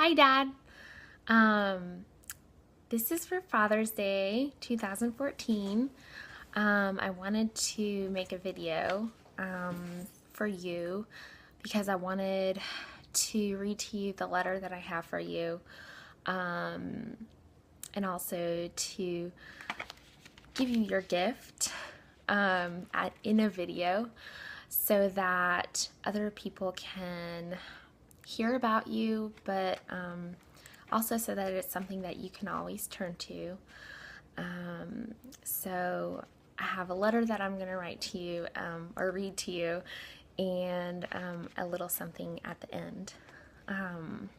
Hi, Dad. Um, this is for Father's Day 2014. I wanted to make a video for you because I wanted to read to you the letter that I have for you, and also to give you your gift in a video so that other people can hear about you, but also so that it's something that you can always turn to. So I have a letter that I'm going to write to you or read to you, and a little something at the end. And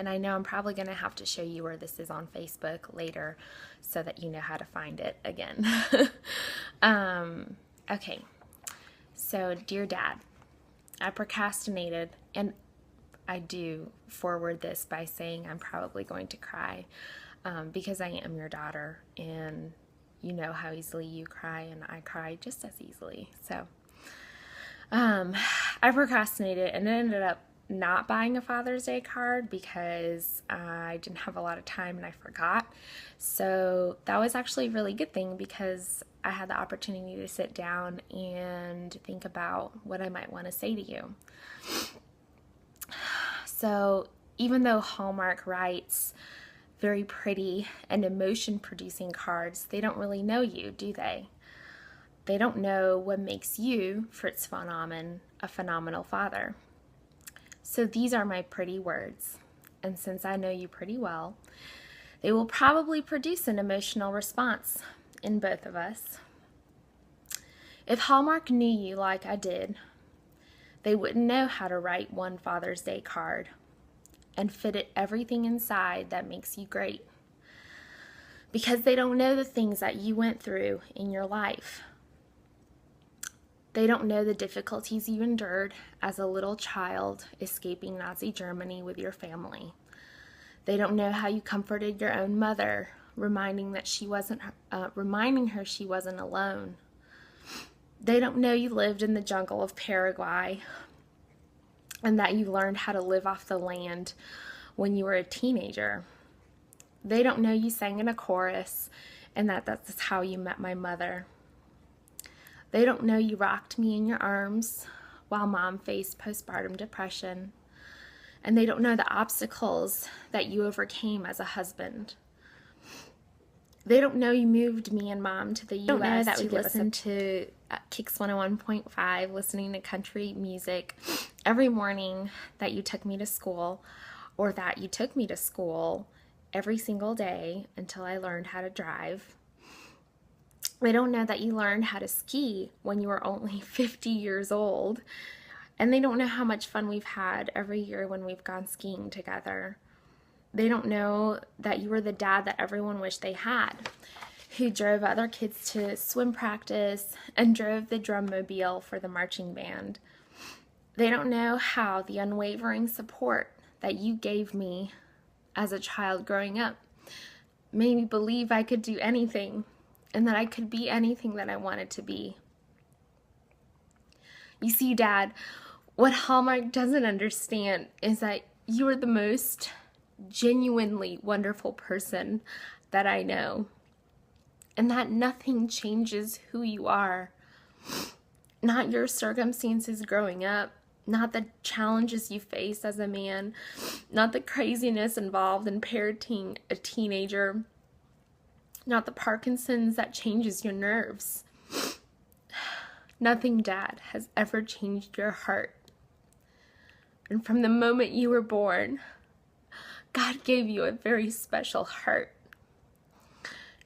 I know I'm probably going to have to show you where this is on Facebook later so that you know how to find it again. Okay, so dear Dad, I procrastinated, and I do forward this by saying I'm probably going to cry because I am your daughter, and you know how easily you cry, and I cry just as easily. So I procrastinated and ended up not buying a Father's Day card because I didn't have a lot of time and I forgot. So that was actually a really good thing because I had the opportunity to sit down and think about what I might want to say to you. So even though Hallmark writes very pretty and emotion-producing cards, they don't really know you, do they? They don't know what makes you, Fritz von Amen, a phenomenal father. So these are my pretty words, and since I know you pretty well, they will probably produce an emotional response in both of us. If Hallmark knew you like I did, they wouldn't know how to write one Father's Day card and fit it everything inside that makes you great, because they don't know the things that you went through in your life. They don't know the difficulties you endured as a little child escaping Nazi Germany with your family. They don't know how you comforted your own mother, reminding her she wasn't alone. They don't know you lived in the jungle of Paraguay and that you learned how to live off the land when you were a teenager. They don't know you sang in a chorus and that's how you met my mother. They don't know you rocked me in your arms while Mom faced postpartum depression. And they don't know the obstacles that you overcame as a husband. They don't know you moved me and Mom to the U.S. They don't know that we listened to Kicks 101.5, listening to country music every morning, that you took me to school, or that you took me to school every single day until I learned how to drive. They don't know that you learned how to ski when you were only 50 years old. And they don't know how much fun we've had every year when we've gone skiing together. They don't know that you were the dad that everyone wished they had, who drove other kids to swim practice and drove the drum mobile for the marching band. They don't know how the unwavering support that you gave me as a child growing up made me believe I could do anything and that I could be anything that I wanted to be. You see, Dad, what Hallmark doesn't understand is that you are the most genuinely wonderful person that I know, and that nothing changes who you are. Not your circumstances growing up, not the challenges you faced as a man, not the craziness involved in parenting a teenager, not the Parkinson's that changes your nerves. Nothing, Dad, has ever changed your heart. And from the moment you were born, God gave you a very special heart.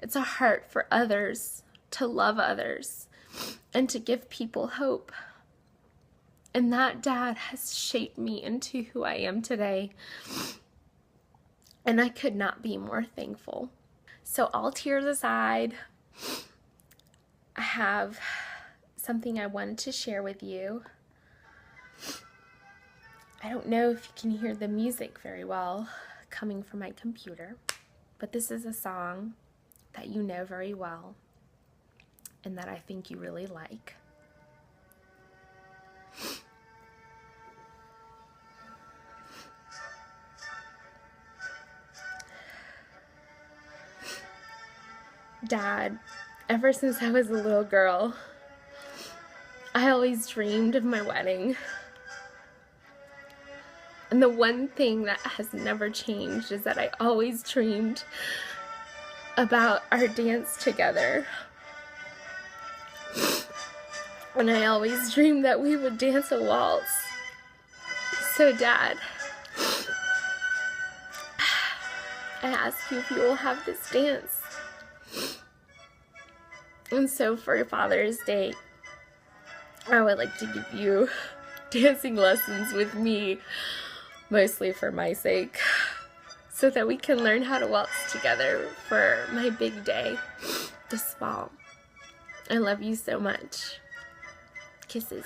It's a heart for others, to love others, and to give people hope. And that, Dad, has shaped me into who I am today. And I could not be more thankful. So all tears aside, I have something I wanted to share with you. I don't know if you can hear the music very well coming from my computer, but this is a song that you know very well and that I think you really like. Dad, ever since I was a little girl, I always dreamed of my wedding. And the one thing that has never changed is that I always dreamed about our dance together. And I always dreamed that we would dance a waltz. So, Dad, I ask you if you will have this dance. And so for Father's Day, I would like to give you dancing lessons with me, mostly for my sake, so that we can learn how to waltz together for my big day this fall. I love you so much. Kisses.